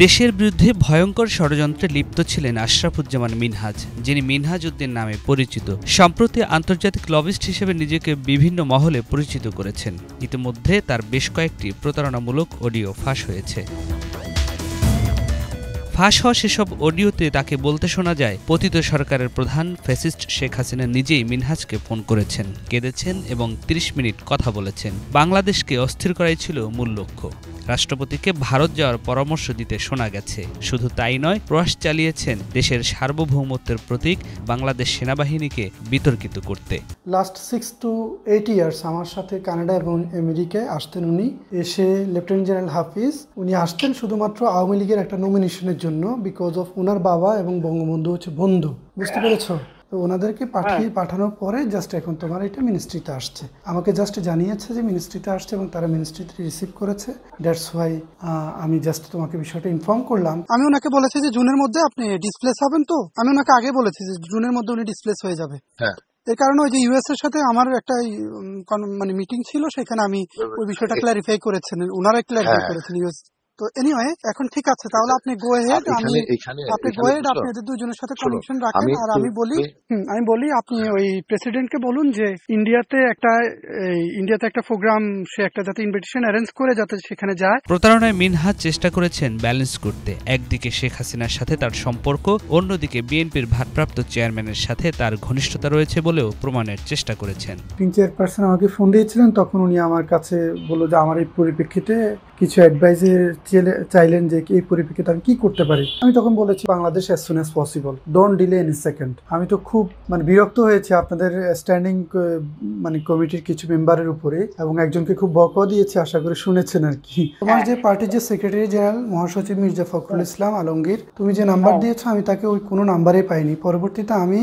দেশের বিরুদ্ধে ভয়ঙ্কর ষড়যন্ত্রে লিপ্ত ছিলেন আশরাফুজ্জামান মিনহাজ, যিনি মিনহাজ উদ্দিন নামে পরিচিত। সম্প্রতি আন্তর্জাতিক লবিস্ট হিসেবে নিজেকে বিভিন্ন মহলে পরিচিত করেছেন। ইতিমধ্যে তার বেশ কয়েকটি প্রতারণামূলক অডিও ফাঁস হয়েছে। ফাঁস হওয়া সেসব অডিওতে তাকে বলতে শোনা যায়, পতিত সরকারের প্রধান ফ্যাসিস্ট শেখ হাসিনা নিজেই মিনহাজকে ফোন করেছেন, কেঁদেছেন এবং ৩০ মিনিট কথা বলেছেন। বাংলাদেশকে অস্থির করাই ছিল মূল লক্ষ্য। রাষ্ট্রপতিকে ভারত যাওয়ার পরামর্শ দিতে শোনা গেছে। শুধু তাই নয়, প্রয়াস চালিয়েছেন দেশের সার্বভৌমত্বের প্রতীক বাংলাদেশ সেনাবাহিনীকে বিতর্কিত করতে। লাস্ট 6 to 8 ইয়ার্স আমার সাথে কানাডা এবং আমেরিকায় আসতেন উনি। এসে লেফটেন্যান্ট জেনারেল হাফিজ উনি আসতেন শুধুমাত্র আওয়ামী লীগের একটা নমিনেশনের জন্য, বিকজ অফ ওনার বাবা এবং বঙ্গবন্ধু হচ্ছে বন্ধু, বুঝতে পেরেছো? তো ওনাদেরকে পাঠানোর পরে জাস্ট এখন তোমার এটা মিনিস্ট্রিতে আসছে। আমাকে জাস্ট জানিয়েছে যে মিনিস্ট্রিতে আসছে এবং তারা মিনিস্ট্রিতে রিসিভ করেছে। দ্যাটস ওয়াই আমি জাস্ট তোমাকে বিষয়টা ইনফর্ম করলাম। আমি ওনাকে বলেছি যে জুনের মধ্যে আপনি ডিসপ্লেস হবেন, তো আমি ওনাকে আগে বলেছি যে জুনের মধ্যে উনি ডিসপ্লেস হয়ে যাবে। এর কারণে ওই যে ইউএস এর সাথে আমার একটা মানে মিটিং ছিল, সেখানে আমি ওই বিষয়টা ক্লারিফাই করেছেন, ওনারা ক্লারিফাই করেছেন ইউএস। তো এনিওয়ে এখন ঠিক আছে, তাহলে আপনি গো হেড, আপনি এদের দুজনের সাথে কানেকশন রাখেন। আর আমি বলি আপনি ওই প্রেসিডেন্টকে বলুন যে ইন্ডিয়াতে একটা প্রোগ্রাম, সে একটা যাতে ইনভিটেশন অ্যারেঞ্জ করে যাতে সেখানে যায়। প্রতারণায় মিনহাজ চেষ্টা করেছেন ব্যালেন্স করতে। একদিকে শেখ হাসিনার সাথে তার সম্পর্ক, অন্যদিকে বিএনপির ভারপ্রাপ্ত চেয়ারম্যানের সাথে তার ঘনিষ্ঠতা রয়েছে বলেও প্রমাণের চেষ্টা করেছেন। চেয়ারপারসন আমাকে ফোন দিয়েছিলেন, তখন উনি আমার কাছে বলল যে আমার এই পরিপ্রেক্ষিতে কিছু অ্যাডভাইজের চাইলেন যে এই পরিপ্রেক্ষিতে আমি কি করতে পারি। আমি তখন বলেছি Bangladesh as soon as possible, don't delay any second. আমি তো খুব বিরক্ত হয়েছি আপনাদের স্ট্যান্ডিং কমিটির কিছু মেম্বারের উপরে, এবং একজনকে খুব বকা দিয়েছি, আশা করি শুনেছেন আর কি। তোমার যে পার্টির যে সেক্রেটারি জেনারেল মহাসচিব মির্জা ফখরুল ইসলাম আলমগীর, তুমি যে নাম্বার দিয়েছো আমি তাকে ওই কোনো নাম্বারে পাইনি। পরবর্তীতে আমি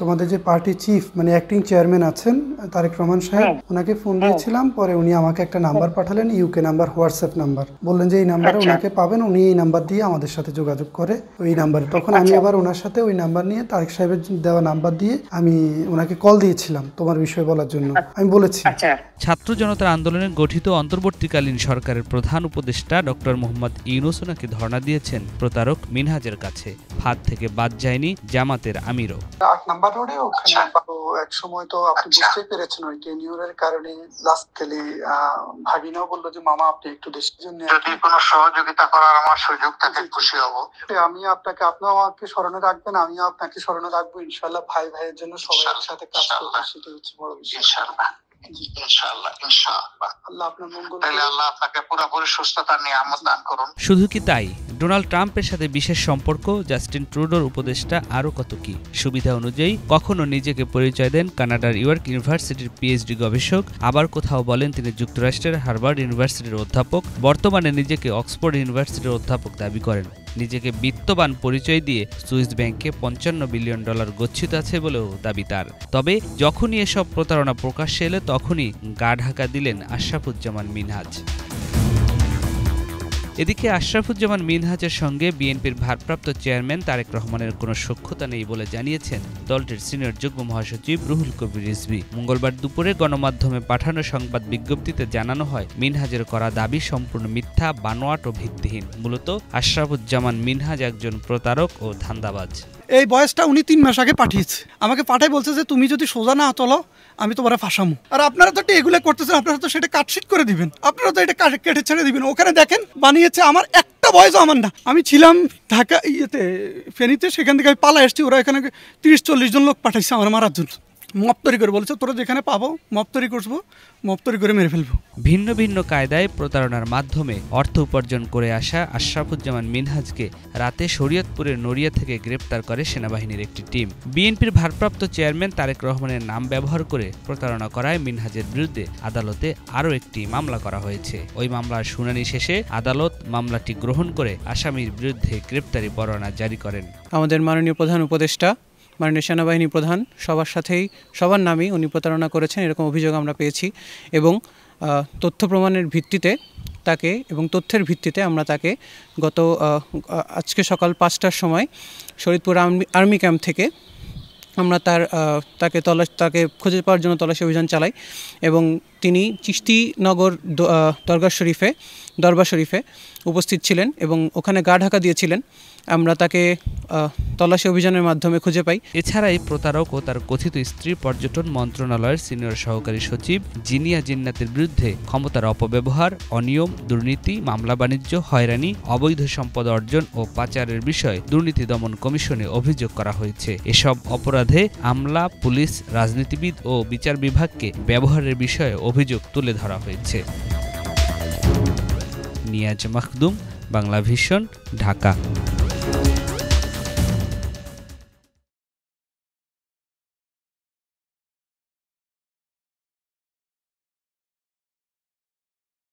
তোমাদের যে পার্টি চিফ অ্যাক্টিং চেয়ারম্যান আছেন তারেক রহমান সাহেব, ওনাকে ফোন দিয়েছিলাম। পরে উনি আমাকে একটা নাম্বার পাঠালেন, ইউকে নাম্বার, হোয়াটসঅ্যাপ নাম্বার, বললেন যে এই নাম্বারে ওনাকে পাবেন, উনি এই নাম্বার দিয়ে আমাদের সাথে যোগাযোগ করে ওই নাম্বারে। তখন আমি আবার ওনার সাথে ওই নাম্বার নিয়ে তারেক সাহেবের দেওয়া নাম্বার দিয়ে আমি ওনাকে কল দিয়েছিলাম তোমার বিষয় বলার জন্য। আমি বলেছি ছাত্র জনতার আন্দোলনে গঠিত অন্তর্বর্তীকালীন সরকারের প্রধান উপদেষ্টা ডক্টর মোহাম্মদ ইউনূস ওনাকে ধর্ণা দিয়েছেন প্রতারক মিনহাজের কাছে। ফাঁদ থেকে বাদ যায়নি জামাতের আমিরও। 8 নাম্বার রোডে ওখানে এক সময় তো আপনি বুঝতেই পেরেছেন ওই টেনিউরের কারণে লাস্টলি ভাগিনাও বললো যে মামা আপনি একটু দেশের জন্য যদি কোনো সহযোগিতা করার আমার সুযোগ থাকে খুশি হব। আমি আপনাকে, আপনি আমাকে স্মরণে রাখবেন, আমি আপনাকে স্মরণে রাখবো। ইনশাআল্লাহ ভাই ভাইয়ের জন্য সবাই একসাথে কাজ করব, সেটা হচ্ছে বড় বিষয়। ইনশাআল্লাহ আল্লাহ আপনার মঙ্গল করুন, আল্লাহ আপনাকে পুরোপুরি সুস্থতা নিয়ামত দান করুন। শুধু কি তাই, ডোনাল্ড ট্রাম্পের সাথে বিশেষ সম্পর্ক, জাস্টিন ট্রুডোর উপদেষ্টা, আরও কত কি। সুবিধা অনুযায়ী কখনো নিজেকে পরিচয় দেন কানাডার ইয়র্ক ইউনিভার্সিটির পিএইচডি গবেষক, আবার কোথাও বলেন তিনি যুক্তরাষ্ট্রের হার্ভার্ড ইউনিভার্সিটির অধ্যাপক, বর্তমানে নিজেকে অক্সফোর্ড ইউনিভার্সিটির অধ্যাপক দাবি করেন। নিজেকে বিত্তবান পরিচয় দিয়ে সুইস ব্যাংকে $55 বিলিয়ন গচ্ছিত আছে বলেও দাবি তার। তবে যখনই এসব প্রতারণা প্রকাশ্যে এলে তখনই গা ঢাকা দিলেন আশরাফুজ্জামান মিনহাজ। এদিকে আশরাফুজ্জামান মিনহাজের সঙ্গে বিএনপির ভারপ্রাপ্ত চেয়ারম্যান তারেক রহমানের কোনো সখ্যতা নেই বলে জানিয়েছেন দলটির সিনিয়র যুগ্ম মহাসচিব রুহুল কবির রিজভী। মঙ্গলবার দুপুরে গণমাধ্যমে পাঠানো সংবাদ বিজ্ঞপ্তিতে জানানো হয়, মিনহাজের করা দাবি সম্পূর্ণ মিথ্যা, বানোয়াট ও ভিত্তিহীন। মূলত আশরাফুজ্জামান মিনহাজ একজন প্রতারক ও ধান্দাবাজ। এই বয়সটা উনি 3 মাস আগে পাঠিয়েছে, আমাকে পাঠাই বলছে যে তুমি যদি সোজা না চলো আমি তোমার ফাঁসামু। আর আপনারা তো এগুলো করতেছেন, আপনারা তো সেটা কাটশিট করে দিবেন, আপনারা তো এটা কেটে ছেড়ে দিবেন। ওখানে দেখেন বানিয়েছে, আমার একটা বয়সও আমার না। আমি ছিলাম ঢাকা ফেনীতে, সেখান থেকে আমি পালা এসেছি। ওরা এখানে 30-40 জন লোক পাঠাইছে আমার মারার জন্য। মপ তৈরি করে বলেছে তোরা যেখানে পাবো মপ তৈরি করবো, মপ তৈরি করে মেরে ফেলবো। ভিন্ন ভিন্ন কায়দায় প্রতারণার মাধ্যমে অর্থ উপার্জন করে আসা আশরাফুজ্জামান মিনহাজকে রাতে শরীয়তপুরের নড়িয়া থেকে গ্রেপ্তার করে সেনাবাহিনীর একটি টিম। বিএনপির ভারপ্রাপ্ত চেয়ারম্যান তারেক রহমানের নাম ব্যবহার করে প্রতারণা করায় মিনহাজের বিরুদ্ধে আদালতে আরও একটি মামলা করা হয়েছে। ওই মামলার শুনানি শেষে আদালত মামলাটি গ্রহণ করে আসামির বিরুদ্ধে গ্রেপ্তারি পরোয়ানা জারি করেন। আমাদের মাননীয় প্রধান উপদেষ্টা, মাননীয় সেনাবাহিনী প্রধান, সবার নামেই উনি প্রতারণা করেছেন এরকম অভিযোগ আমরা পেয়েছি, এবং তথ্য প্রমাণের ভিত্তিতে তাকে এবং তথ্যের ভিত্তিতে আমরা তাকে আজকে সকাল 5টার সময় শরীয়তপুর আর্মি ক্যাম্প থেকে আমরা তাকে খুঁজে পাওয়ার জন্য তল্লাশি অভিযান চালাই এবং তিনি চিশতিনগর দরবার শরীফে উপস্থিত ছিলেন এবং ওখানে গা ঢাকা দিয়েছিলেন। আমরা তাকে তল্লাশি অভিযানের মাধ্যমে খুঁজে পাই। এছাড়া এই প্রতারক ও তার কথিত স্ত্রী পর্যটন মন্ত্রণালয়ের সিনিয়র সহকারী সচিব জিনিয়া জিন্নাতের বিরুদ্ধে ক্ষমতার অপব্যবহার, অনিয়ম, দুর্নীতি, মামলা বাণিজ্য, হয়রানি, অবৈধ সম্পদ অর্জন ও পাচারের বিষয়ে দুর্নীতি দমন কমিশনে অভিযোগ করা হয়েছে। এসব অপরাধে আমলা, পুলিশ, রাজনীতিবিদ ও বিচার বিভাগকে ব্যবহারের বিষয়ে অভিযোগ তুলে ধরা হয়েছে। নিয়াজ মাখদুম, বাংলা ভিশন, ঢাকা।